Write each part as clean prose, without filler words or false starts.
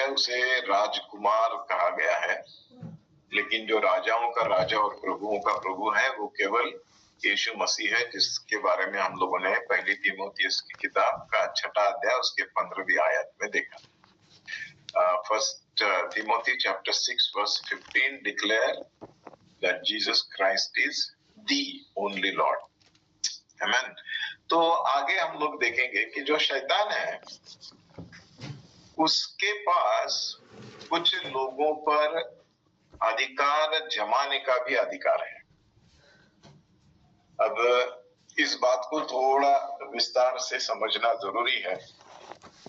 है उसे राजकुमार कहा गया है, लेकिन जो राजाओं का राजा और प्रभुओं का प्रभु है वो केवल यीशु मसीह है, जिसके बारे में हम लोगों ने पहली तीमुथियुस की किताब का 6वां अध्याय उसके 15वीं आयत में देखा। First Timothy chapter 6 verse 15 declare that Jesus Christ is the only Lord. Amen. तो आगे हम लोग देखेंगे कि जो शैतान है उसके पास कुछ लोगों पर अधिकार जमाने का भी अधिकार है। अब इस बात को थोड़ा विस्तार से समझना जरूरी है,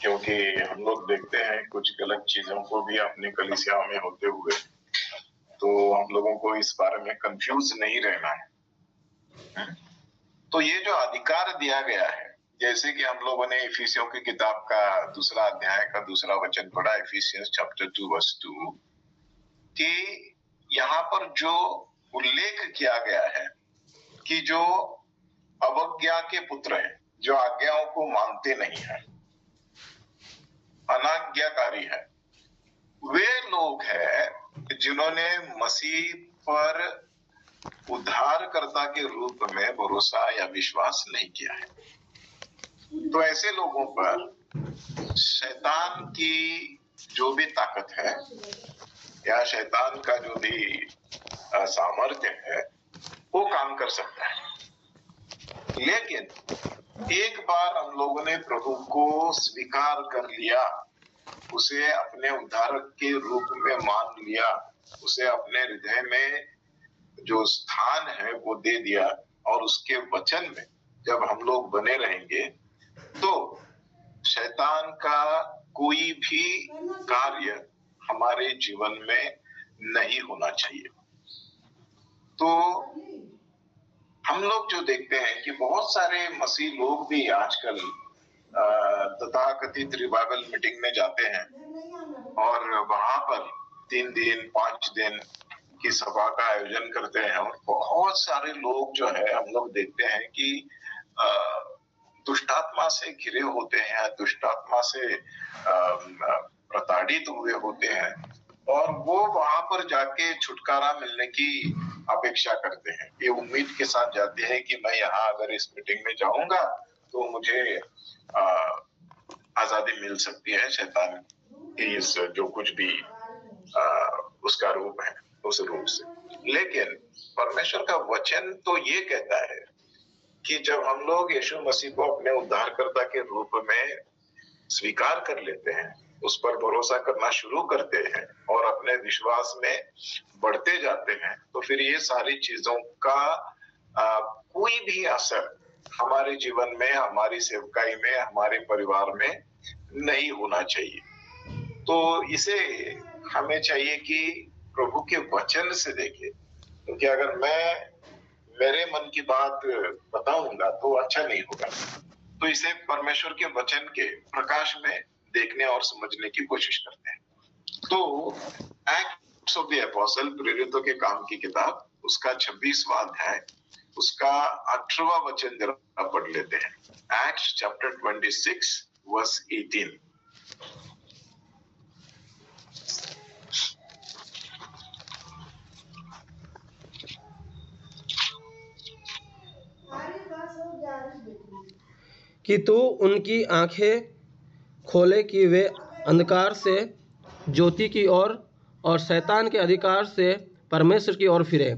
क्योंकि हम लोग देखते हैं कुछ गलत चीजों को भी अपनी कलीसिया में होते हुए, तो हम लोगों को इस बारे में कंफ्यूज नहीं रहना है। तो ये जो अधिकार दिया गया है, जैसे कि हम लोगों ने इफिसियों की किताब का 2 अध्याय का 2 वचन पढ़ा, इफिसियंस चैप्टर 2 वर्स 2, कि यहाँ पर जो उल्लेख किया गया है कि जो अवज्ञा के पुत्र हैं, जो आज्ञाओं को मानते नहीं हैं, अनाज्ञाकारी है, वे लोग हैं जिन्होंने मसीह पर उद्धारकर्ता के रूप में भरोसा या विश्वास नहीं किया है। तो ऐसे लोगों पर शैतान की जो भी ताकत है या शैतान का जो भी सामर्थ्य है वो काम कर सकता है। लेकिन एक बार हम लोगों ने प्रभु को स्वीकार कर लिया, उसे अपने उद्धारक के रूप में मान लिया, उसे अपने हृदय में जो स्थान है वो दे दिया, और उसके वचन में जब हम लोग बने रहेंगे तो शैतान का कोई भी कार्य हमारे जीवन में नहीं होना चाहिए। तो हम लोग जो देखते हैं कि बहुत सारे मसीह लोग भी आजकल तथाकथित रिवाइवल मीटिंग में जाते हैं और वहां पर 3 दिन 5 दिन की सभा का आयोजन करते हैं, और बहुत सारे लोग जो है हम लोग देखते हैं कि दुष्टात्मा से घिरे होते हैं, दुष्टात्मा से प्रताड़ित हुए होते हैं, और वो वहां पर जाके छुटकारा मिलने की अपेक्षा करते हैं। ये उम्मीद के साथ जाते हैं कि मैं यहाँ अगर इस मीटिंग में जाऊंगा तो मुझे आजादी मिल सकती है शैतान की इस जो कुछ भी उसका रूप है उस रूप से। लेकिन परमेश्वर का वचन तो ये कहता है कि जब हम लोग यीशु मसीह को अपने उद्धारकर्ता के रूप में स्वीकार कर लेते हैं, उस पर भरोसा करना शुरू करते हैं और अपने विश्वास में बढ़ते जाते हैं, तो फिर ये सारी चीजों का कोई भी असर हमारे जीवन में, हमारी सेवकाई में, हमारे परिवार में नहीं होना चाहिए। तो इसे हमें चाहिए कि प्रभु के वचन से देखें, क्योंकि अगर मैं मेरे मन की बात बताऊंगा तो अच्छा नहीं होगा। तो इसे परमेश्वर के वचन के प्रकाश में देखने और समझने की कोशिश करते हैं। तो एक्ट्स ऑफ द एपोस्टल, प्रेरितों के काम की किताब, उसका 26वां अध्याय, उसका 18वां वचन जरा पढ़ लेते हैं। Acts chapter 26 verse 18। कि तू उनकी आंखें खोले कि वे अंधकार से ज्योति की ओर और शैतान के अधिकार से परमेश्वर की ओर फिरे,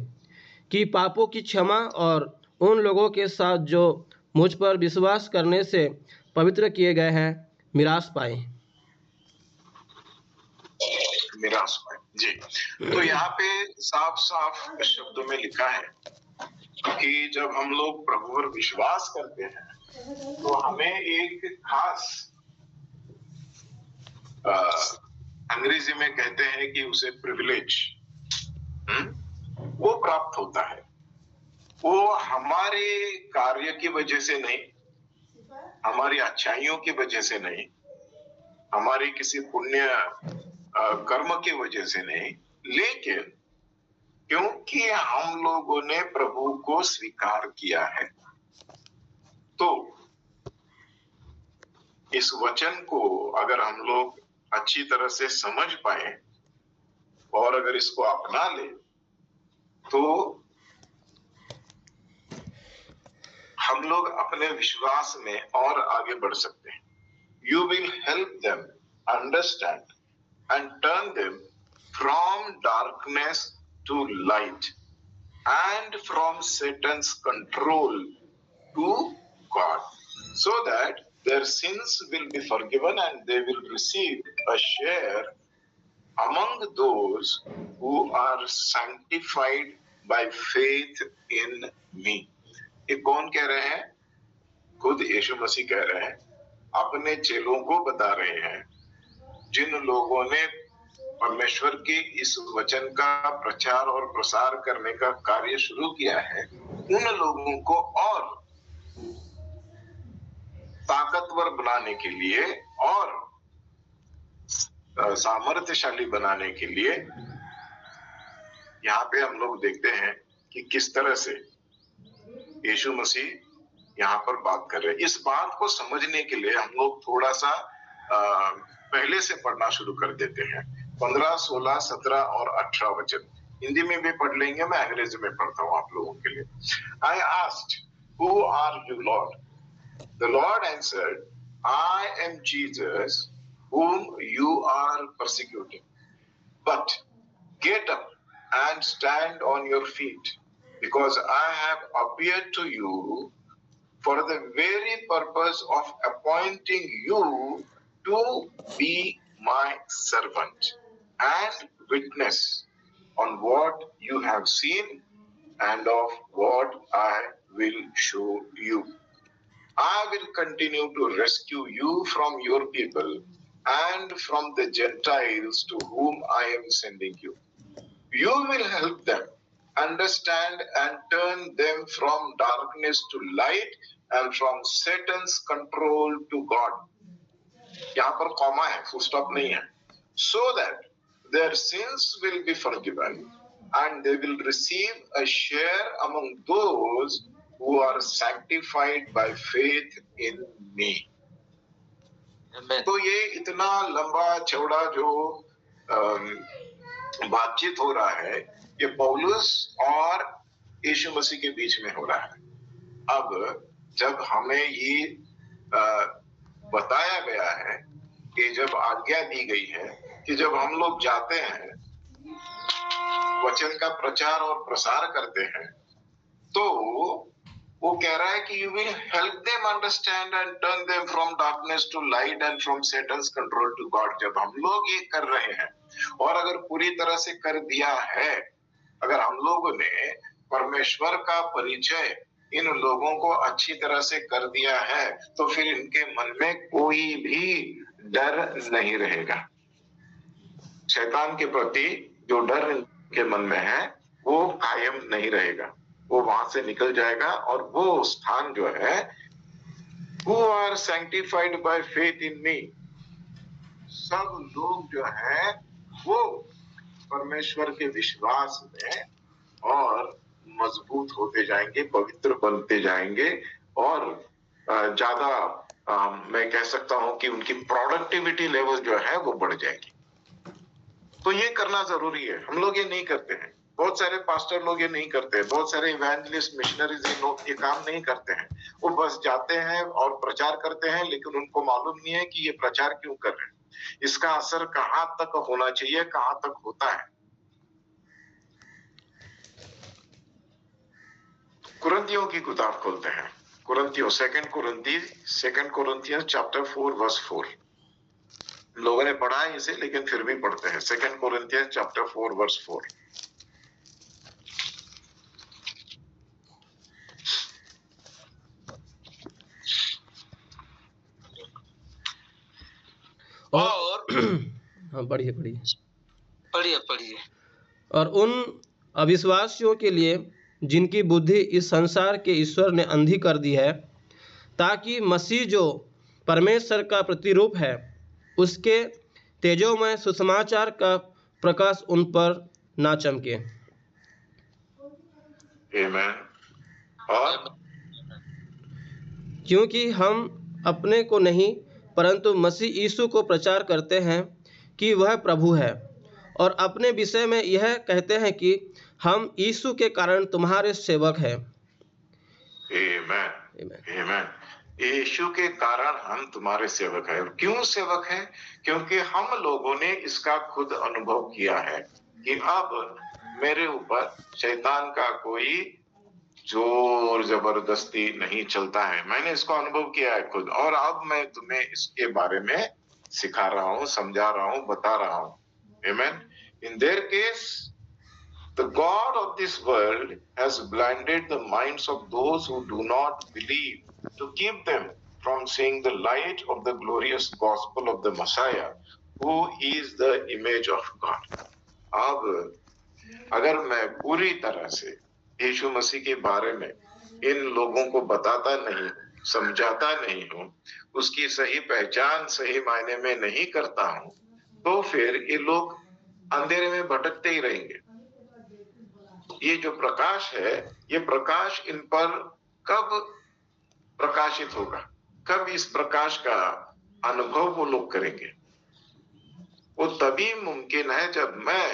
कि पापों की क्षमा और उन लोगों के साथ जो मुझ पर विश्वास करने से पवित्र किए गए हैं मिरास पाए। मिरास पाए जी। तो यहाँ पे साफ साफ शब्दों में लिखा है कि जब हम लोग प्रभु पर विश्वास करते हैं तो हमें एक खास, अंग्रेजी में कहते हैं कि उसे प्रिविलेज, वो प्राप्त होता है। वो हमारे कार्य की वजह से नहीं, हमारी अच्छाइयों की वजह से नहीं, हमारी किसी पुण्य कर्म की वजह से नहीं, लेकिन क्योंकि हम लोगों ने प्रभु को स्वीकार किया है। तो इस वचन को अगर हम लोग अच्छी तरह से समझ पाए और अगर इसको अपना ले तो हम लोग अपने विश्वास में और आगे बढ़ सकते हैं. You will help them understand and turn them from darkness to light and from Satan's control to God, so that their sins will be forgiven and they will receive a share among those who are sanctified by faith in me. ये कौन कह रहे हैं? खुद यीशु मसीह कह रहे हैं, अपने चेलों को बता रहे हैं. जिन लोगों ने परमेश्वर के इस वचन का प्रचार और प्रसार करने का कार्य शुरू किया है, उन लोगों को और ताकतवर बनाने के लिए और सामर्थ्यशाली बनाने के लिए यहाँ पे हम लोग देखते हैं कि किस तरह से यीशु मसीह यहाँ पर बात कर रहे हैं. इस बात को समझने के लिए हम लोग थोड़ा सा पहले से पढ़ना शुरू कर देते हैं. 15, 16, 17 और 18 वचन हिंदी में भी पढ़ लेंगे, मैं अंग्रेजी में पढ़ता हूँ आप लोगों के लिए. I asked, who are you, Lord? The Lord answered, I am Jesus, whom you are persecuting. But get up and stand on your feet, because I have appeared to you for the very purpose of appointing you to be my servant and witness on what you have seen and of what I will show you. I will continue to rescue you from your people and from the Gentiles to whom I am sending you. You will help them understand and turn them from darkness to light and from Satan's control to God. यहाँ पर comma है, full stop नहीं है. So that their sins will be forgiven and they will receive a share among those who are sanctified by faith in me. Amen. तो ये इतना लंबा चौड़ा जो बातचीत हो रहा है, ये पौलुस और यीशु मसीह के बीच में हो रहा है. अब जब हमें ये बताया गया है कि जब आज्ञा दी गई है कि जब हम लोग जाते हैं वचन का प्रचार और प्रसार करते हैं, तो वो कह रहा है कि you will help them understand and turn them from darkness to light and from Satan's control to God. जब हम लोग ये कर रहे हैं और अगर पूरी तरह से कर दिया है, अगर हम लोगों ने परमेश्वर का परिचय इन लोगों को अच्छी तरह से कर दिया है, तो फिर इनके मन में कोई भी डर नहीं रहेगा. शैतान के प्रति जो डर इनके मन में है वो कायम नहीं रहेगा, वो वहां से निकल जाएगा. और वो स्थान जो है, who are sanctified by faith in me, सब लोग जो है वो परमेश्वर के विश्वास में और मजबूत होते जाएंगे, पवित्र बनते जाएंगे और ज्यादा मैं कह सकता हूं कि उनकी प्रोडक्टिविटी लेवल जो है वो बढ़ जाएगी. तो ये करना जरूरी है. हम लोग ये नहीं करते हैं, बहुत सारे पास्टर लोग ये नहीं करते हैं, बहुत सारे इवेंजलिस्ट मिशनरीज ये काम नहीं करते हैं. वो बस जाते हैं और प्रचार करते हैं, लेकिन उनको मालूम नहीं है कि ये प्रचार क्यों कर रहे हैं, इसका असर कहाँ तक होना चाहिए, कहाँ तक होता है. कुरिन्थियों की किताब खोलते हैं, कुरिन्थियों 2 Corinthians chapter 4 verse 4. लोगों ने पढ़ा है इसे, लेकिन फिर भी पढ़ते हैं. 2 Corinthians chapter 4 verse 4. और हाँ, पढ़िए. पढ़िए. और उन अविश्वासियों के लिए जिनकी बुद्धि इस संसार के ईश्वर ने अंधी कर दी है, ताकि मसीह जो परमेश्वर का प्रतिरूप है उसके तेजोमय सुसमाचार का प्रकाश उन पर ना चमके. आमीन. और क्योंकि हम अपने को नहीं परंतु मसीह यीशु को प्रचार करते हैं, कि वह प्रभु है, और अपने विषय में यह कहते हैं कि हम यीशु के कारण तुम्हारे सेवक हैं। आमेन, आमेन। यीशु के कारण हम तुम्हारे सेवक हैं। क्यों सेवक हैं? क्योंकि हम लोगों ने इसका खुद अनुभव किया है कि अब मेरे ऊपर शैतान का कोई जोर जबरदस्ती नहीं चलता है। मैंने इसको अनुभव किया है खुद, और अब मैं तुम्हें इसके बारे में सिखा रहा हूँ, समझा रहा हूँ, बता रहा हूँ। आमेन। In their case, the God of this world has blinded the minds of those who do not believe to keep them from seeing the light of the glorious gospel of the Messiah, who is the image of God. अब अगर मैं पूरी तरह से यीशु मसीह के बारे में इन लोगों को बताता नहीं, समझाता नहीं हूँ, उसकी सही पहचान सही मायने में नहीं करता हूँ, तो फिर ये लोग अंधेरे में भटकते ही रहेंगे। ये जो प्रकाश है, ये प्रकाश इन पर कब प्रकाशित होगा? कब इस प्रकाश का अनुभव वो लोग करेंगे? वो तभी मुमकिन है जब मैं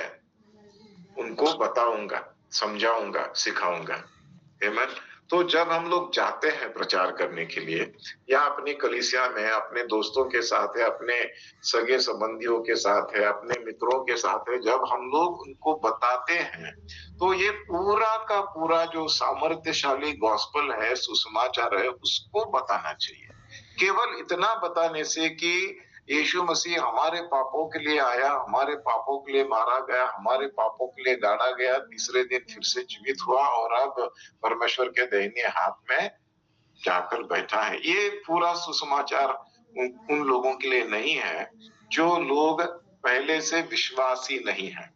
उनको बताऊंगा, समझाऊंगा, सिखाऊंगा। आमीन। तो जब हम लोग जाते हैं प्रचार करने के लिए, या अपनी कलीसिया में अपने दोस्तों के साथ है, अपने सगे संबंधियों के साथ है, अपने मित्रों के साथ है, जब हम लोग उनको बताते हैं, तो ये पूरा का पूरा जो सामर्थ्यशाली गॉस्पेल है, सुसमाचार है, उसको बताना चाहिए। केवल इतना बताने से कि यीशु मसीह हमारे पापों के लिए आया, हमारे पापों के लिए मारा गया, हमारे पापों के लिए गाड़ा गया, तीसरे दिन फिर से जीवित हुआ और अब परमेश्वर के दाहिने हाथ में जाकर बैठा है, ये पूरा सुसमाचार उन लोगों के लिए नहीं है जो लोग पहले से विश्वासी नहीं है।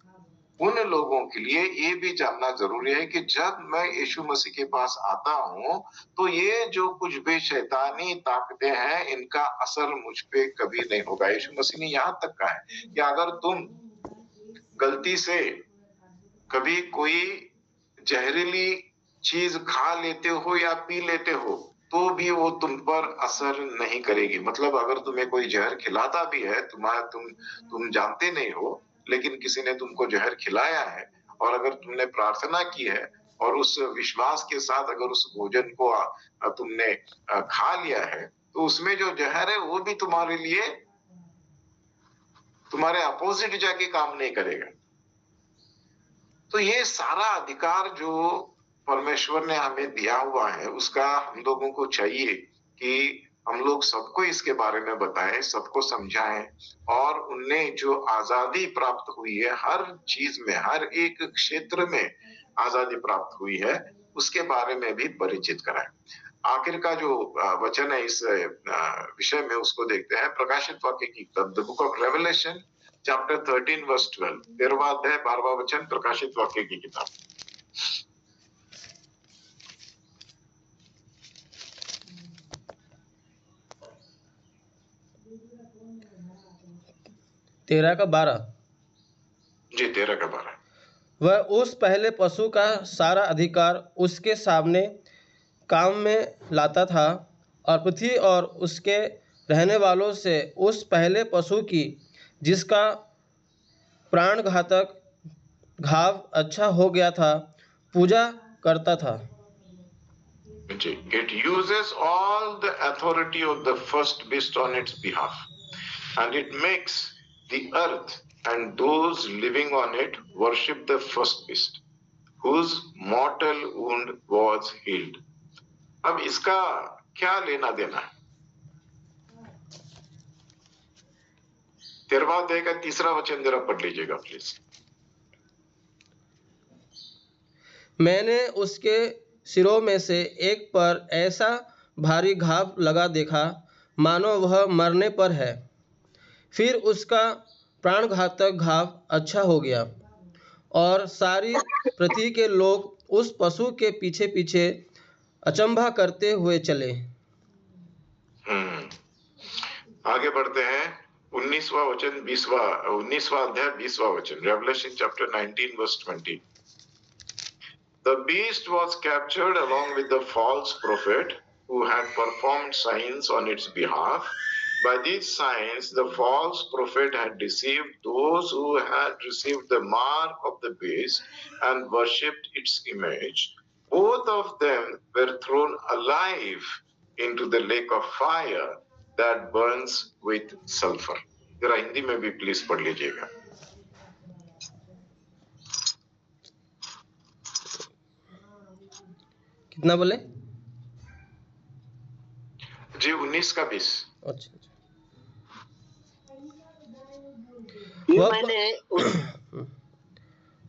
उन लोगों के लिए ये भी जानना जरूरी है कि जब मैं यीशु मसीह के पास आता हूँ, तो ये जो कुछ भी शैतानी ताकतें हैं, इनका असर मुझ पे कभी नहीं होगा। यीशु मसीह ने यहाँ तक कहा है कि अगर तुम गलती से कभी कोई जहरीली चीज खा लेते हो या पी लेते हो, तो भी वो तुम पर असर नहीं करेगी। मतलब अगर तुम्हें कोई जहर खिलाता भी है, तुम जानते नहीं हो, लेकिन किसी ने तुमको जहर खिलाया है, और अगर तुमने प्रार्थना की है और उस विश्वास के साथ अगर उस भोजन को तुमने खा लिया है, तो उसमें जो जहर है वो भी तुम्हारे लिए, तुम्हारे अपोजिट जाके काम नहीं करेगा। तो ये सारा अधिकार जो परमेश्वर ने हमें दिया हुआ है, उसका हम लोगों को चाहिए कि हम लोग सबको इसके बारे में बताएं, सबको समझाएं, और उन्हें जो आजादी प्राप्त हुई है, हर चीज में, हर एक क्षेत्र में आजादी प्राप्त हुई है, उसके बारे में भी परिचित कराएं। आखिर का जो वचन है इस विषय में, उसको देखते हैं। प्रकाशित वाक्य की किताब, the book of Revelation chapter 13 verse 12, 13वां अध्याय 12वां वचन, प्रकाशित वाक्य की किताब। तेरह का 12। जी, 13 का 12। वह उस पहले पशु का सारा अधिकार उसके सामने काम में लाता था, और पृथ्वी और उसके रहने वालों से उस पहले पशु की, जिसका प्राणघातक घाव अच्छा हो गया था, पूजा करता था। It uses all the authority of the first beast on its behalf, and it makes the earth and those living on it worship the first beast, whose mortal wound was healed. अब इसका क्या लेना देना है? 13वां अध्याय का 3रा वचन जरा पढ़ लीजिएगा प्लीज। मैंने उसके सिरों में से एक पर ऐसा भारी घाव लगा देखा, मानो वह मरने पर है। फिर उसका प्राणघातक घाव अच्छा हो गया, और सारी पृथ्वी के लोग उस पशु के पीछे पीछे अचंभा करते हुए चले। आगे बढ़ते हैं। 19वां वचन, 19वां अध्याय 20वां वचन, Revelation chapter 19 verse 20। The beast was captured along with the false prophet who had performed signs on its behalf, By these signs, the false prophet had deceived those who had received the mark of the beast and worshipped its image. Both of them were thrown alive into the lake of fire that burns with sulfur. जरा हिंदी में भी please पढ़ लीजिएगा। कितना बोले? जी 19 का 20। अच्छा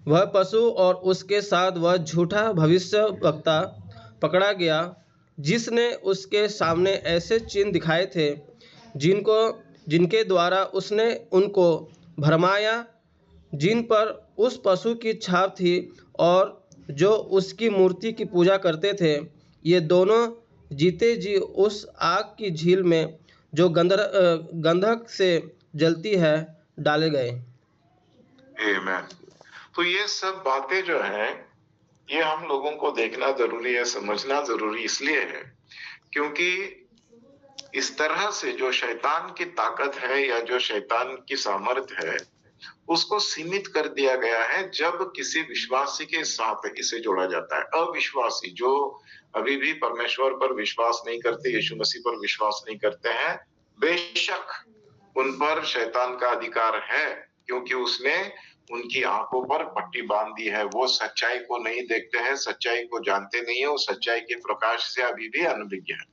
वह पशु और उसके साथ वह झूठा भविष्य वक्ता पकड़ा गया, जिसने उसके सामने ऐसे चिन्ह दिखाए थे जिनके द्वारा उसने उनको भरमाया, जिन पर उस पशु की छाप थी और जो उसकी मूर्ति की पूजा करते थे। ये दोनों जीते जी उस आग की झील में जो गंधक से जलती है डाले गए। आमीन। तो ये सब बातें जो हैं, ये हम लोगों को देखना जरूरी है, समझना जरूरी इसलिए है क्योंकि इस तरह से जो शैतान की ताकत है या जो शैतान की सामर्थ्य है, उसको सीमित कर दिया गया है जब किसी विश्वासी के साथ इसे जोड़ा जाता है। अविश्वासी जो अभी भी परमेश्वर पर विश्वास नहीं करते, यीशु मसीह पर विश्वास नहीं करते हैं, बेशक उन पर शैतान का अधिकार है क्योंकि उसने उनकी आंखों पर पट्टी बांध दी है। वो सच्चाई को नहीं देखते हैं, सच्चाई को जानते नहीं है, वो सच्चाई के प्रकाश से अभी भी अनभिज्ञ है।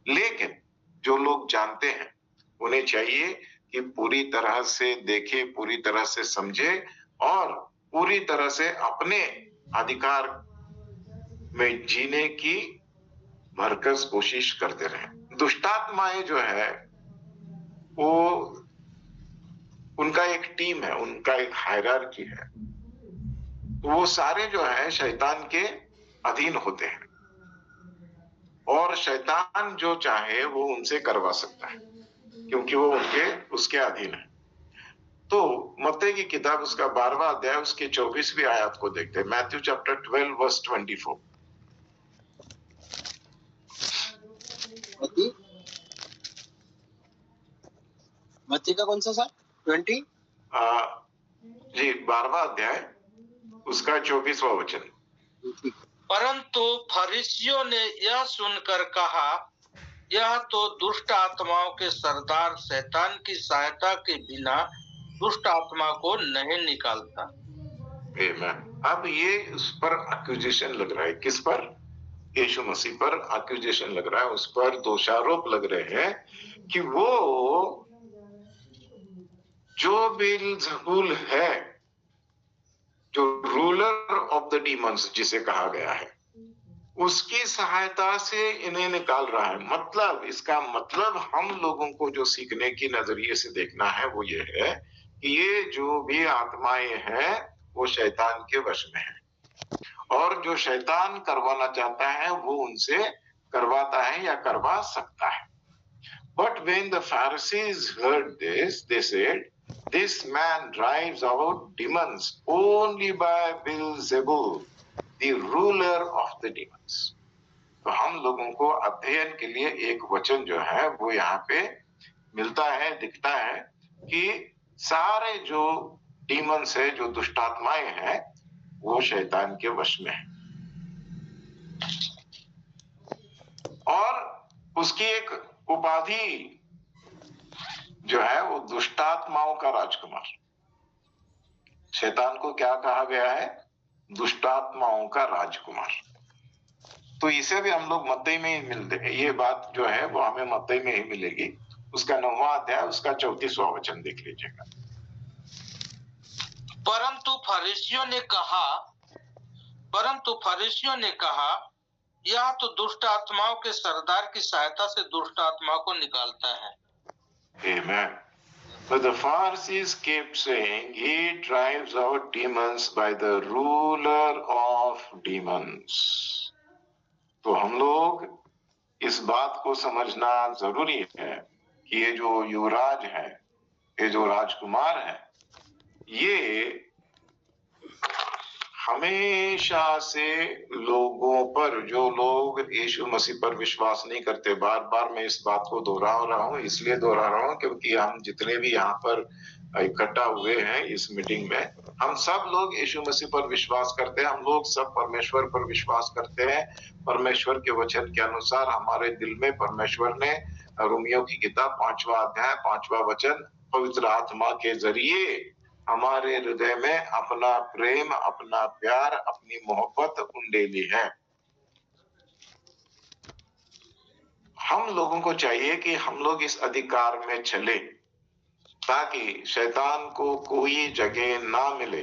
लेकिन जो लोग जानते हैं उन्हें चाहिए कि पूरी तरह से देखे, पूरी तरह से समझे और पूरी तरह से अपने अधिकार में जीने की भरकस कोशिश करते रहें। दुष्टात्माएं जो है वो उनका एक टीम है, उनका एक हायरार्की है। वो सारे जो है शैतान के अधीन होते हैं और शैतान जो चाहे वो उनसे करवा सकता है क्योंकि वो उसके अधीन है। तो मत्ती की किताब उसका 12वां अध्याय उसके 24वीं आयत को देखते हैं। Matthew chapter 12 verse 24। मत्ती का कौन सा सर? 20 जी 12वां अध्याय उसका 24वां वचन। परंतु फरीसियों ने यह सुनकर कहा, यह तो दुष्ट आत्माओं के सरदार शैतान की सहायता के बिना दुष्ट आत्मा को नहीं निकालता। अब ये उस पर एक्यूजेशन लग रहा है। किस पर? यीशु मसीह पर एक्यूजेशन लग रहा है, उस पर दोषारोप लग रहे हैं कि वो जो बेल्ज़बूल है, जो रूलर ऑफ द डीमंस जिसे कहा गया है, उसकी सहायता से इन्हें निकाल रहा है। मतलब इसका मतलब हम लोगों को जो सीखने की नजरिए से देखना है वो ये है कि ये जो भी आत्माएं हैं वो शैतान के वश में है और जो शैतान करवाना चाहता है वो उनसे करवाता है या करवा सकता है। But when the Pharisees heard this, they said, "This man drives out demons only by Beelzebul, the ruler of the demons." तो हम लोगों को अध्ययन के लिए एक वचन जो है वो यहाँ पे मिलता है, दिखता है कि सारे जो डीमंस है, जो दुष्टात्माएं हैं, वो शैतान के वश में है और उसकी एक उपाधि जो है वो दुष्टात्माओं का राजकुमार। शैतान को क्या कहा गया है? दुष्टात्माओं का राजकुमार। तो इसे भी हम लोग मत्ती में ही मिलते हैं। ये बात जो है वो हमें मत्ती में ही मिलेगी। उसका 9वां अध्याय उसका 34वां वचन देख लीजिएगा। परंतु फरीसियों ने कहा, यह तो दुष्ट आत्माओं के सरदार की सहायता से दुष्ट आत्मा को निकालता है। Amen. But the Pharisees kept saying, he drives out demons by the ruler of demons. तो हम लोग इस बात को समझना जरूरी है कि ये जो युवराज है, ये जो राजकुमार है, ये हमेशा से लोगों पर, जो लोग यीशु मसीह पर विश्वास नहीं करते, बार बार मैं इस बात को दोहरा रहा हूँ, इसलिए दोहरा रहा हूँ क्योंकि हम जितने भी यहाँ पर इकट्ठा हुए हैं इस मीटिंग में, हम सब लोग यीशु मसीह पर विश्वास करते हैं, हम लोग सब परमेश्वर पर विश्वास करते हैं। परमेश्वर के वचन के अनुसार हमारे दिल में परमेश्वर ने रोमियो की किताब 5वां अध्याय 5वां वचन पवित्र आत्मा के जरिए हमारे हृदय में अपना प्रेम, अपना प्यार, अपनी मोहब्बत उंडेली है। हम लोगों को चाहिए कि हम लोग इस अधिकार में चले ताकि शैतान को कोई जगह ना मिले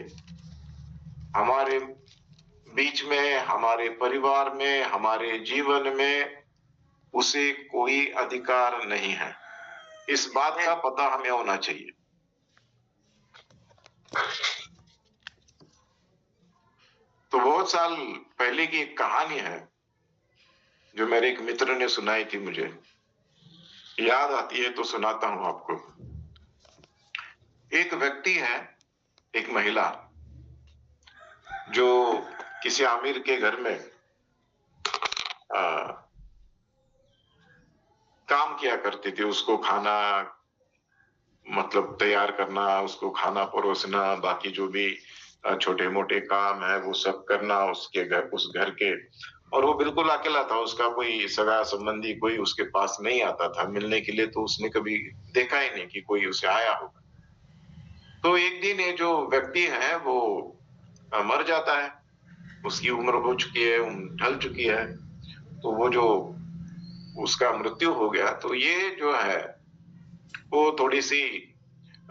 हमारे बीच में, हमारे परिवार में, हमारे जीवन में उसे कोई अधिकार नहीं है। इस बात का पता हमें होना चाहिए। तो बहुत साल पहले की एक कहानी है जो मेरे एक मित्र ने सुनाई थी, मुझे याद आती है तो सुनाता हूं आपको। एक व्यक्ति है, एक महिला जो किसी आमिर के घर में काम किया करती थी। उसको खाना मतलब तैयार करना, उसको खाना परोसना, बाकी जो भी छोटे मोटे काम है वो सब करना उसके घर, उस घर के। और वो बिल्कुल अकेला था, उसका कोई सगा संबंधी कोई उसके पास नहीं आता था मिलने के लिए, तो उसने कभी देखा ही नहीं कि कोई उसे आया होगा। तो एक दिन ये जो व्यक्ति है वो मर जाता है, उसकी उम्र हो चुकी है, ढल चुकी है। तो वो जो उसका मृत्यु हो गया, तो ये जो है वो थोड़ी सी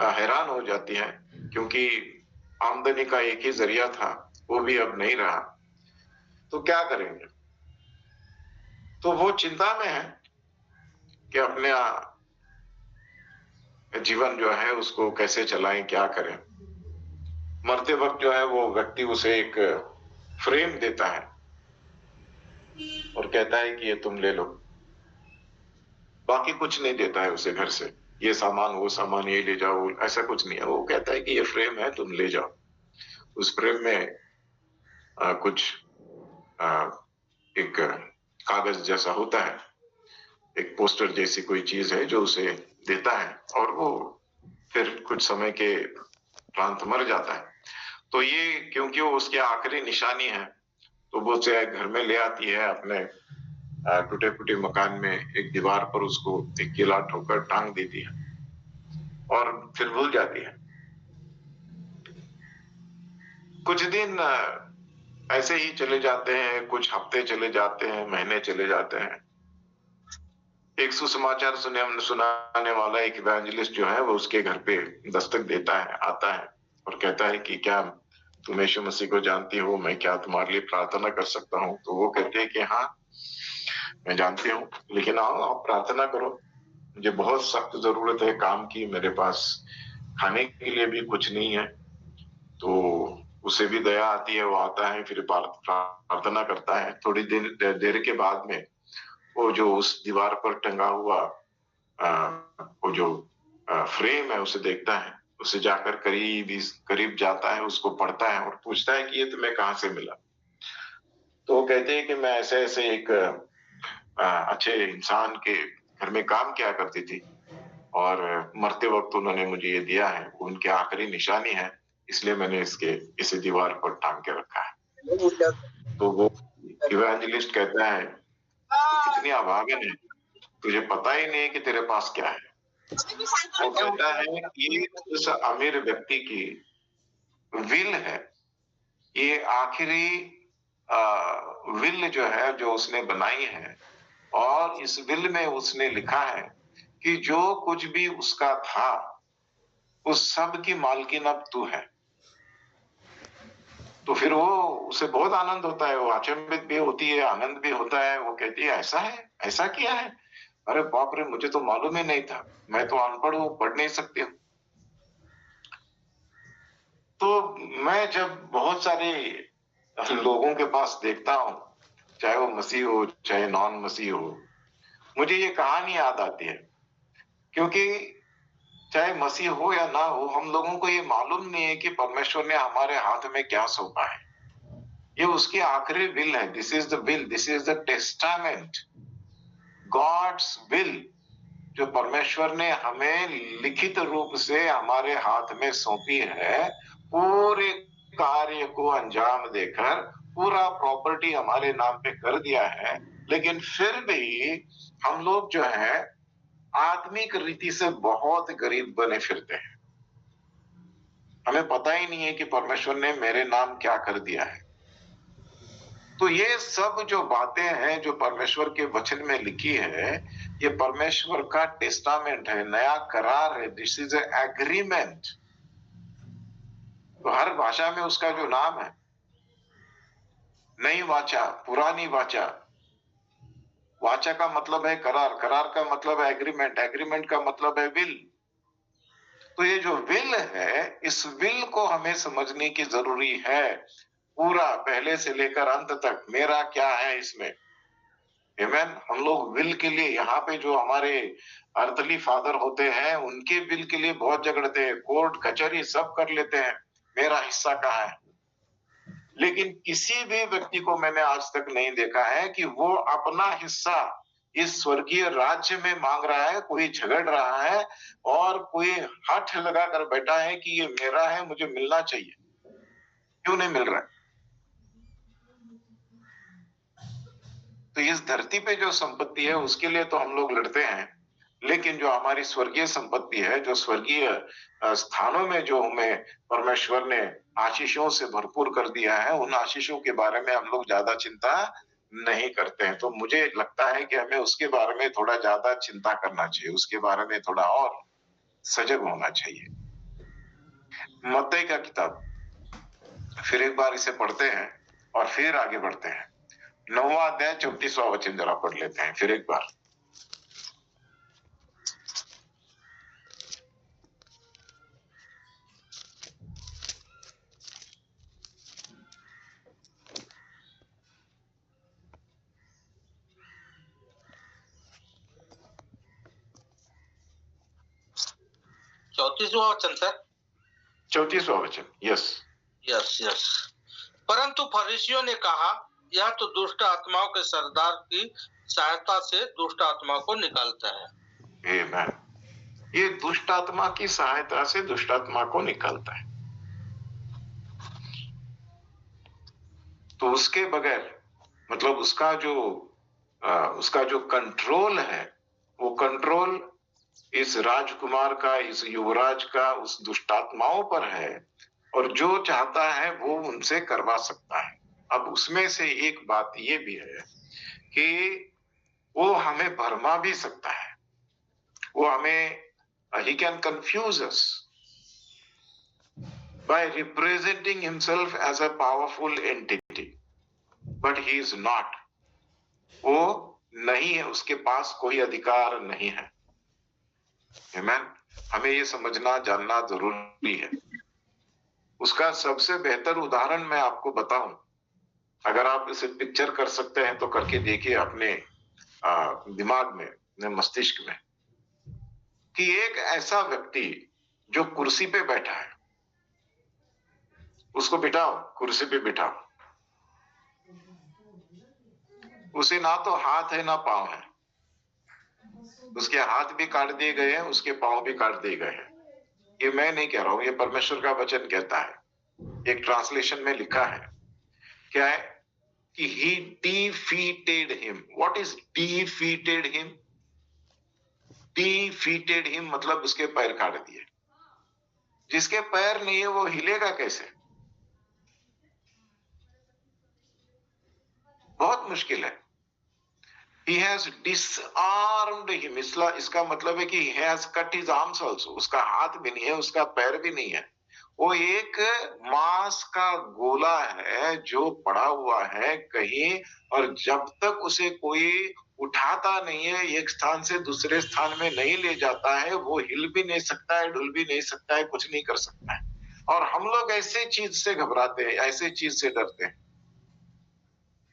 हैरान हो जाती है क्योंकि आमदनी का एक ही जरिया था, वो भी अब नहीं रहा, तो क्या करेंगे। तो वो चिंता में है कि अपने जीवन जो है उसको कैसे चलाएं, क्या करें। मरते वक्त जो है वो व्यक्ति उसे एक फ्रेम देता है और कहता है कि ये तुम ले लो। बाकी कुछ नहीं देता है उसे घर से, ये सामान वो सामान ये ले जाओ, ऐसा कुछ नहीं है। वो कहता है कि ये फ्रेम है, तुम ले जाओ। उस फ्रेम में कुछ एक कागज जैसा होता है, एक पोस्टर जैसी कोई चीज है जो उसे देता है, और वो फिर कुछ समय के उपरांत मर जाता है। तो ये क्योंकि वो उसकी आखिरी निशानी है, तो वो उसे घर में ले आती है, अपने टूटे फूटे मकान में एक दीवार पर उसको एक किला ठोकर टांग देती है और फिर भूल जाती है। कुछ दिन ऐसे ही चले जाते हैं, कुछ हफ्ते चले जाते हैं, महीने चले जाते हैं। एक सुसमाचार सुनाने वाला एक इवेंजलिस्ट जो है वो उसके घर पे दस्तक देता है, आता है और कहता है कि क्या तुम यीशु मसीह को जानती हो, मैं क्या तुम्हारे लिए प्रार्थना कर सकता हूँ। तो वो कहते हैं कि हाँ मैं जानती हूँ, लेकिन आओ आप प्रार्थना करो, मुझे बहुत सख्त जरूरत है काम की, मेरे पास खाने के लिए भी कुछ नहीं है। तो उसे भी दया आती है, वो आता है, फिर प्रार्थना करता है। थोड़ी देर के बाद में वो जो उस दीवार पर टंगा हुआ वो जो फ्रेम है उसे देखता है, उसे जाकर करीब जाता है, उसको पढ़ता है और पूछता है कि ये तुम्हें कहाँ से मिला। तो वो कहते हैं कि मैं ऐसे ऐसे एक अच्छे इंसान के घर में काम किया करती थी और मरते वक्त उन्होंने मुझे ये दिया है, उनकी आखिरी निशानी है, इसलिए मैंने इसे दीवार पर टांग के रखा है। तो वो इवेंजलिस्ट कहता है तू कितनी अभागन है, तुझे पता ही नहीं कि तेरे पास क्या है। वो कहता है कि उस अमीर व्यक्ति की विल है, ये आखिरी विल जो है जो उसने बनाई है, और इस विल में उसने लिखा है कि जो कुछ भी उसका था उस सब की मालकिन अब तू है। तो फिर वो उसे बहुत आनंद होता है, वो अचंभित भी होती है, आनंद भी होता है। वो कहती है ऐसा है, ऐसा किया है, अरे बाप रे, मुझे तो मालूम ही नहीं था, मैं तो अनपढ़ हूँ, पढ़ नहीं सकती हूँ। तो मैं जब बहुत सारे लोगों के पास देखता हूँ, चाहे वो मसीह हो चाहे नॉन मसीह हो, मुझे ये कहानी याद आती है, क्योंकि चाहे मसीह हो या ना हो, हम लोगों को ये मालूम नहीं है कि परमेश्वर ने हमारे हाथ में क्या सौंपा है। ये उसकी आखिरी विल है. This is the will, this is the testament, God's will, जो परमेश्वर ने हमें लिखित रूप से हमारे हाथ में सौंपी है. पूरे कार्य को अंजाम देकर पूरा प्रॉपर्टी हमारे नाम पे कर दिया है. लेकिन फिर भी हम लोग जो है आत्मिक रीति से बहुत गरीब बने फिरते हैं. हमें पता ही नहीं है कि परमेश्वर ने मेरे नाम क्या कर दिया है. तो ये सब जो बातें हैं जो परमेश्वर के वचन में लिखी है, ये परमेश्वर का टेस्टामेंट है, नया करार है. This is a agreement. तो हर भाषा में उसका जो नाम है, नई वाचा, पुरानी वाचा. वाचा का मतलब है करार, करार का मतलब है एग्रीमेंट, एग्रीमेंट का मतलब है विल. तो ये जो विल है, इस विल को हमें समझने की जरूरी है. पूरा पहले से लेकर अंत तक मेरा क्या है इसमें. आमेन. हम लोग विल के लिए यहाँ पे जो हमारे अर्थली फादर होते हैं, उनके विल के लिए बहुत झगड़ते हैं, कोर्ट कचहरी सब कर लेते हैं, मेरा हिस्सा कहाँ है. लेकिन किसी भी व्यक्ति को मैंने आज तक नहीं देखा है कि वो अपना हिस्सा इस स्वर्गीय राज्य में मांग रहा है, कोई झगड़ रहा है और कोई हठ लगा कर बैठा है कि ये मेरा है, मुझे मिलना चाहिए. क्यों नहीं मिल रहा है? तो इस धरती पे जो संपत्ति है उसके लिए तो हम लोग लड़ते हैं, लेकिन जो हमारी स्वर्गीय संपत्ति है, जो स्वर्गीय स्थानों में जो हमें परमेश्वर ने आशीषों से भरपूर कर दिया है, उन आशीषों के बारे में हम लोग ज्यादा चिंता नहीं करते हैं. तो मुझे लगता है कि हमें उसके बारे में थोड़ा ज्यादा चिंता करना चाहिए, उसके बारे में थोड़ा और सजग होना चाहिए. मत्ती का किताब फिर एक बार इसे पढ़ते हैं और फिर आगे बढ़ते हैं. 9वां अध्याय 34वां वचन जरा पढ़ लेते हैं फिर एक बार. चौतीसवां वचन सर. 34वां वचन. यस. Yes yes. परंतु फरीसियों ने कहा, यह तो दुष्ट आत्माओं के सरदार की सहायता से दुष्ट आत्मा को निकालता है. आमेन. ये दुष्ट आत्मा की सहायता से दुष्ट आत्मा को निकालता है. तो उसके बगैर मतलब उसका जो कंट्रोल है, वो कंट्रोल इस राजकुमार का, इस युवराज का उस दुष्टात्माओं पर है, और जो चाहता है वो उनसे करवा सकता है. अब उसमें से एक बात ये भी है कि वो हमें भरमा भी सकता है. वो हमें he can confuse us by representing himself as a powerful entity, but he is not. वो नहीं है, उसके पास कोई अधिकार नहीं है. आमेन. हमें ये समझना जानना जरूरी है. उसका सबसे बेहतर उदाहरण मैं आपको बताऊं, अगर आप इसे पिक्चर कर सकते हैं तो करके देखिए अपने दिमाग में, अपने मस्तिष्क में, कि एक ऐसा व्यक्ति जो कुर्सी पे बैठा है, उसको बिठाओ, कुर्सी पे बिठाओ. उसे ना तो हाथ है ना पांव है. उसके हाथ भी काट दिए गए हैं, उसके पांव भी काट दिए गए हैं. ये मैं नहीं कह रहा हूं, ये परमेश्वर का वचन कहता है. एक ट्रांसलेशन में लिखा है, क्या है कि he defeated him. What is defeated him? defeated him मतलब उसके पैर काट दिए. जिसके पैर नहीं है वो हिलेगा कैसे? बहुत मुश्किल है. He has disarmed him. इसका मतलब है कि he has cut his arms also. उसका हाथ भी नहीं है, उसका पैर भी नहीं है. वो एक मांस का गोला है जो पड़ा हुआ है कहीं, और जब तक उसे कोई उठाता नहीं है, एक स्थान से दूसरे स्थान में नहीं ले जाता है, वो हिल भी नहीं सकता है, डुल भी नहीं सकता है, कुछ नहीं कर सकता है. और हम लोग ऐसे चीज से घबराते हैं, ऐसे चीज से डरते हैं.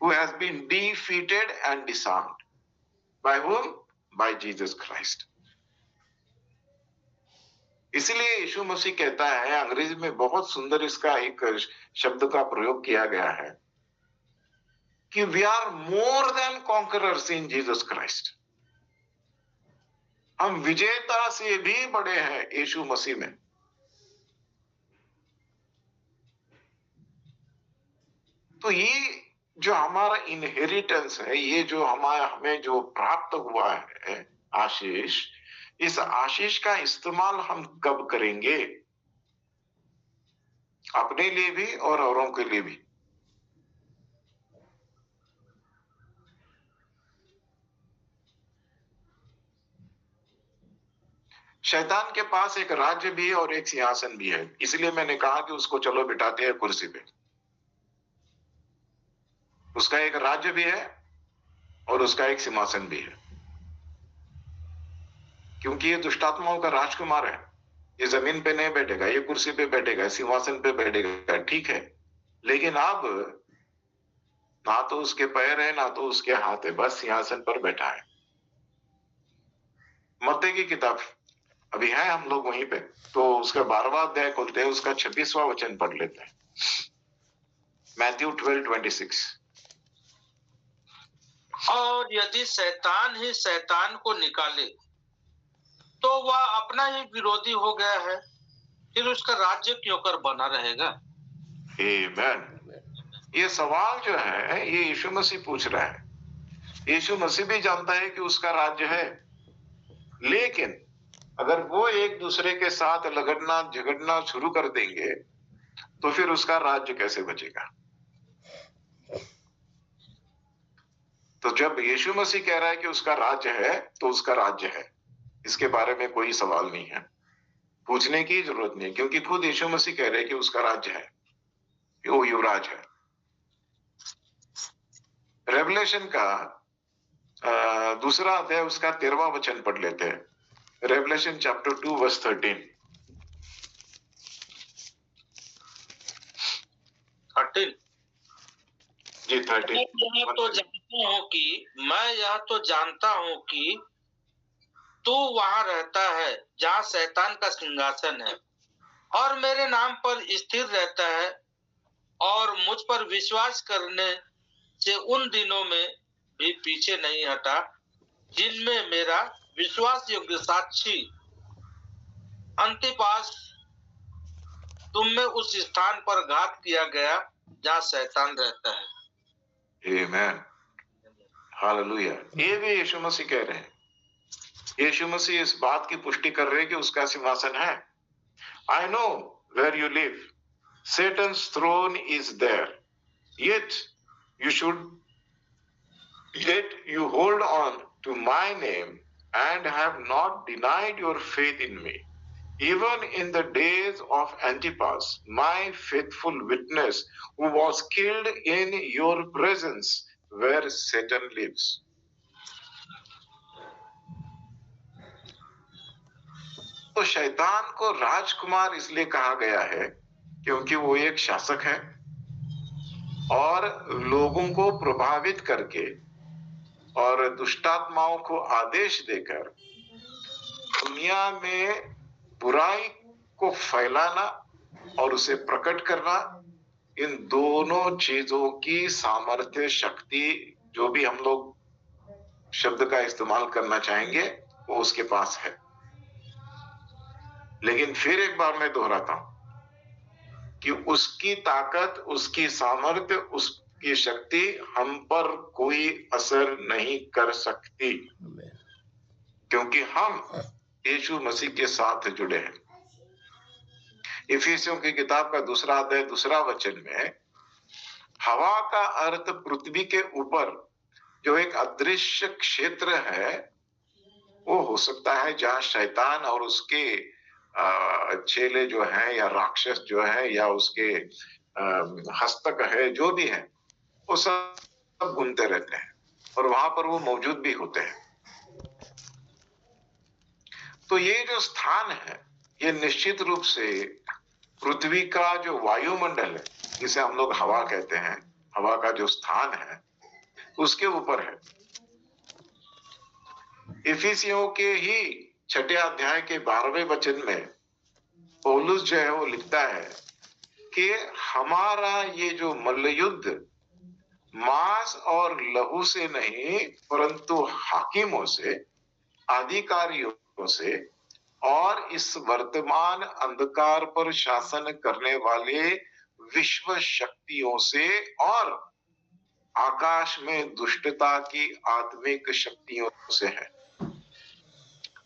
Who has been defeated and disarmed. By whom? By Jesus Christ. इसलिए यीशु मसीह कहता है, अंग्रेजी में बहुत सुंदर इसका एक शब्द का प्रयोग किया गया है कि we are more than conquerors in Jesus Christ. हम विजेता से भी बड़े हैं यीशु मसीह में। तो ये जो हमारा इनहेरिटेंस है, ये जो हमें जो प्राप्त हुआ है आशीष, इस आशीष का इस्तेमाल हम कब करेंगे? अपने लिए भी और औरों के लिए भी। शैतान के पास एक राज्य भी है और एक सिंहासन भी है, इसलिए मैंने कहा कि उसको चलो बिठाते हैं कुर्सी पे। उसका एक राज्य भी है और उसका एक सिंहासन भी है, क्योंकि ये दुष्टात्माओं का राजकुमार है। ये जमीन पे नहीं बैठेगा, ये कुर्सी पे बैठेगा, सिंहासन पे बैठेगा, ठीक है। लेकिन अब ना तो उसके पैर है ना तो उसके हाथ है, बस सिंहासन पर बैठा है। मत्ती की किताब अभी है हम लोग वहीं पे, तो उसका 12वां अध्याय खोलते हैं, उसका 26वां वचन पढ़ लेते हैं। मैथ्यू 12:26। और यदि शैतान ही शैतान को निकाले तो वह अपना ही विरोधी हो गया है, फिर उसका राज्य क्यों कर बना रहेगा? आमीन। ये सवाल जो है ये यीशु मसीह पूछ रहा है। यीशु मसीह भी जानता है कि उसका राज्य है, लेकिन अगर वो एक दूसरे के साथ लगड़ना झगड़ना शुरू कर देंगे तो फिर उसका राज्य कैसे बचेगा? तो जब यीशु मसीह कह रहा है कि उसका राज्य है तो उसका राज्य है, इसके बारे में कोई सवाल नहीं है, पूछने की जरूरत नहीं, क्योंकि खुद यीशु मसीह कह रहे हैं कि उसका राज्य है, वो युवराज है। रेवलेशन का दूसरा अध्याय उसका 13वां वचन पढ़ लेते हैं। Revelation chapter 2 verse 13। 13 जी 13। मैं यह तो जानता हूं कि तू वहां रहता है जहां शैतान का सिंहासन है, और मेरे नाम पर स्थिर रहता है, और मुझ पर विश्वास करने से उन दिनों में भी पीछे नहीं हटा जिनमें मेरा विश्वास योग्य साक्षी अंतिपास तुम में उस स्थान पर घात किया गया जहां शैतान रहता है। आमीन, हालेलुया। ये भी यीशु मसीह कह रहे हैं। यीशु मसीह इस बात की पुष्टि कर रहे हैं कि उसका सिंहासन है। I know where you live. Satan's throne is there. Yet you hold on to my name and have not denied your faith in me. Even in the days of Antipas, my faithful witness, who was killed in your presence, where Satan lives. तो शैतान को राजकुमार इसलिए कहा गया है क्योंकि वो एक शासक है और लोगों को प्रभावित करके और दुष्टात्माओं को आदेश देकर दुनिया में बुराई को फैलाना और उसे प्रकट करना, इन दोनों चीजों की सामर्थ्य शक्ति जो भी हम लोग शब्द का इस्तेमाल करना चाहेंगे वो उसके पास है। लेकिन फिर एक बार मैं दोहराता हूं कि उसकी ताकत, उसकी सामर्थ्य, उसकी शक्ति हम पर कोई असर नहीं कर सकती, क्योंकि हम यीशु मसीह के साथ जुड़े हैं। इफिसियों की किताब का 2 अध्याय 2 वचन में हवा का अर्थ पृथ्वी के ऊपर जो एक अदृश्य क्षेत्र है वो हो सकता है जहां शैतान और उसके चेले जो हैं या राक्षस जो है या उसके हस्तक है, जो भी है, वो सब घूमते रहते हैं और वहां पर वो मौजूद भी होते हैं। तो ये जो स्थान है ये निश्चित रूप से पृथ्वी का जो वायुमंडल है, जिसे हम लोग हवा कहते हैं, हवा का जो स्थान है उसके ऊपर है। इफिसियों के ही 6 अध्याय के 12वें वचन में पौलुस जो है वो लिखता है कि हमारा ये जो मल्ल युद्ध मांस और लहू से नहीं परंतु हाकिमों से, अधिकारियों से और इस वर्तमान अंधकार पर शासन करने वाले विश्व शक्तियों से और आकाश में दुष्टता की आत्मिक शक्तियों से है।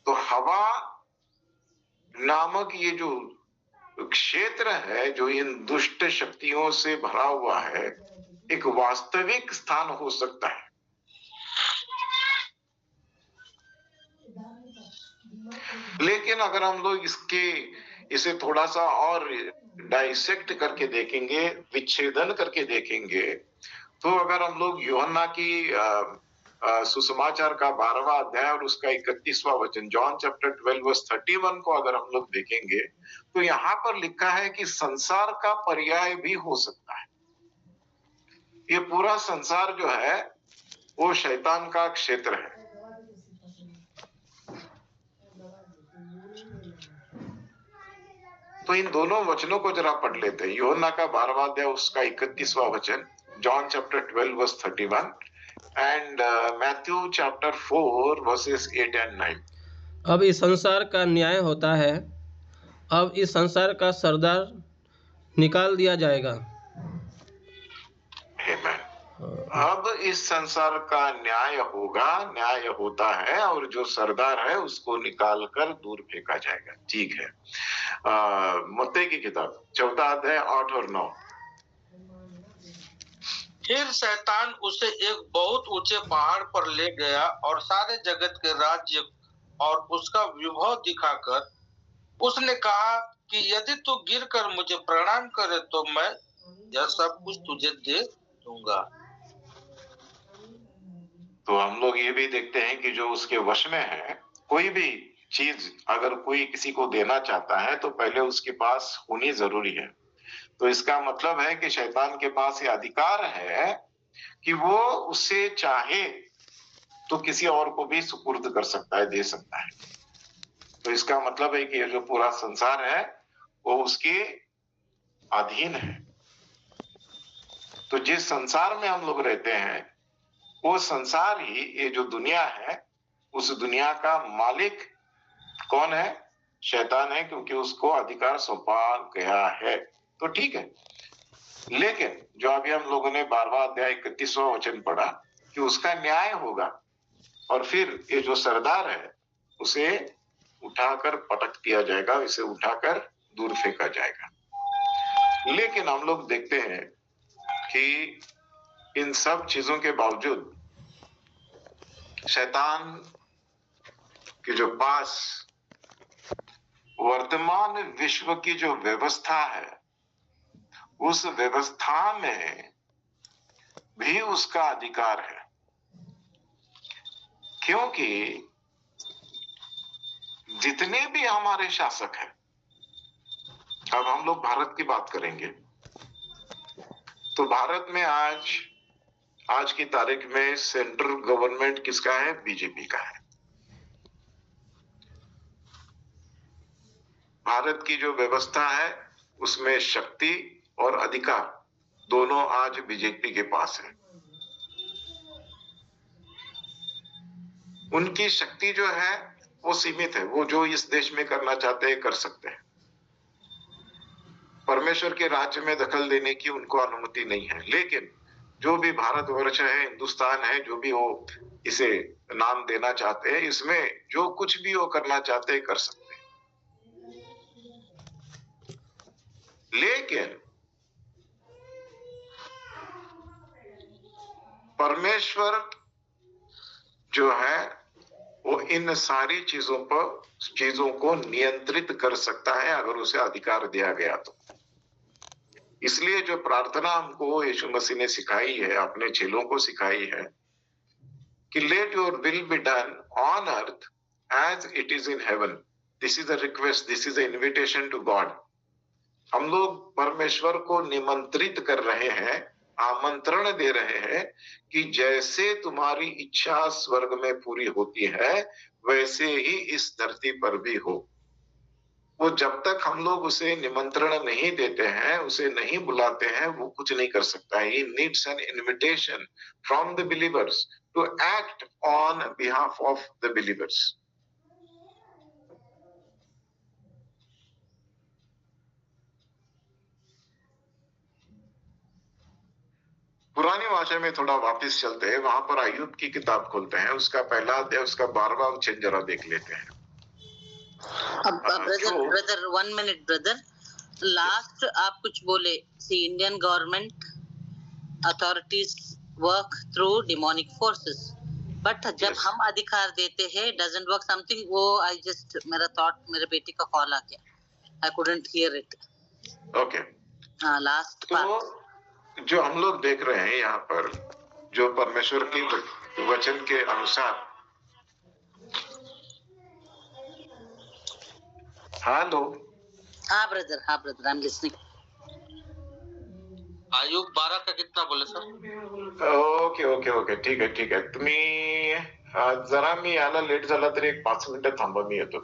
तो हवा नामक ये जो क्षेत्र है जो इन दुष्ट शक्तियों से भरा हुआ है, एक वास्तविक स्थान हो सकता है। लेकिन अगर हम लोग इसे थोड़ा सा और डाइसेक्ट करके देखेंगे, विच्छेदन करके देखेंगे, तो अगर हम लोग यूहन्ना की सुसमाचार का 12वां अध्याय और उसका 31वां वचन, जॉन चैप्टर 12 वर्स 31 को अगर हम लोग देखेंगे, तो यहाँ पर लिखा है कि संसार का पर्याय भी हो सकता है। ये पूरा संसार जो है वो शैतान का क्षेत्र है। तो इन दोनों वचनों को जरा पढ़ लेते हैं। यूहन्ना का 12वां अध्याय उसका 31वां वचन, John chapter 12 verse 31 and Matthew chapter 4 verses 8 and 9। अब इस संसार का न्याय होता है, अब इस संसार का सरदार निकाल दिया जाएगा। Amen. अब इस संसार का न्याय होगा, न्याय होता है, और जो सरदार है उसको निकाल कर दूर फेंका जाएगा। ठीक है। मत्ती की किताब 14 अध्याय 8 और 9। फिर शैतान उसे एक बहुत ऊंचे पहाड़ पर ले गया और सारे जगत के राज्य और उसका विभव दिखाकर उसने कहा कि यदि तू गिरकर मुझे प्रणाम करे तो मैं यह सब कुछ तुझे दे दूंगा। तो हम लोग ये भी देखते हैं कि जो उसके वश में है, कोई भी चीज अगर कोई किसी को देना चाहता है तो पहले उसके पास होनी जरूरी है। तो इसका मतलब है कि शैतान के पास ये अधिकार है कि वो उससे चाहे तो किसी और को भी सुपुर्द कर सकता है, दे सकता है। तो इसका मतलब है कि ये जो पूरा संसार है वो उसके अधीन है। तो जिस संसार में हम लोग रहते हैं वो संसार ही, ये जो दुनिया है, उस दुनिया का मालिक कौन है? शैतान है, क्योंकि उसको अधिकार सौंपा गया है। तो ठीक है। लेकिन जो अभी हम लोगों ने 12वां अध्याय 31वां वचन पढ़ा कि उसका न्याय होगा और फिर ये जो सरदार है उसे उठाकर पटक दिया जाएगा, इसे उठाकर दूर फेंका जाएगा। लेकिन हम लोग देखते हैं कि इन सब चीजों के बावजूद शैतान के जो पास वर्तमान विश्व की जो व्यवस्था है, उस व्यवस्था में भी उसका अधिकार है। क्योंकि जितने भी हमारे शासक हैं, अब हम लोग भारत की बात करेंगे, तो भारत में आज की तारीख में सेंट्रल गवर्नमेंट किसका है? बीजेपी का है। भारत की जो व्यवस्था है उसमें शक्ति और अधिकार दोनों आज बीजेपी के पास है। उनकी शक्ति जो है वो सीमित है, वो जो इस देश में करना चाहते हैं कर सकते हैं। परमेश्वर के राज्य में दखल देने की उनको अनुमति नहीं है। लेकिन जो भी भारतवर्ष है, हिंदुस्तान है, जो भी वो इसे नाम देना चाहते हैं, इसमें जो कुछ भी वो करना चाहते हैं कर सकते हैं। लेकिन परमेश्वर जो है वो इन सारी चीजों को नियंत्रित कर सकता है अगर उसे अधिकार दिया गया तो। इसलिए जो प्रार्थना हमको यीशु मसीह ने सिखाई है, अपने चेलों को सिखाई है कि let your will be done on earth as it is in heaven. This is a request, this is a invitation to God. हम लोग परमेश्वर को निमंत्रित कर रहे हैं, आमंत्रण दे रहे हैं कि जैसे तुम्हारी इच्छा स्वर्ग में पूरी होती है वैसे ही इस धरती पर भी हो। वो जब तक हम लोग उसे निमंत्रण नहीं देते हैं, उसे नहीं बुलाते हैं, वो कुछ नहीं कर सकता है। He needs an invitation from the believers to act on behalf of the believers. पुरानी भाषा में थोड़ा वापस चलते हैं, वहां पर अय्यूब की किताब खोलते हैं, उसका पहला अध्याय उसका 12वां वचन जरा देख लेते हैं। ब्रदर 1 मिनट ब्रदर, लास्ट आप कुछ बोले, see Indian government authorities work through demonic forces, but जब Yes. हम अधिकार देते हैं डजंट वर्क समथिंग, वो आई जस्ट मेरा थॉट, मेरे बेटे का कॉल आ गया, I couldn't hear it. Okay, हाँ लास्ट पार्ट। तो जो हम लोग देख रहे हैं यहाँ पर, जो परमेश्वर के वचन के अनुसार, हेलो, हाँ brother I am listening. Ayub 12 का कितना बोले सर? ओके, ठीक आहे। तुम्ही जरा मी यायला लेट झाला तरी एक 5 मिनिटं थांबा, मी येतो।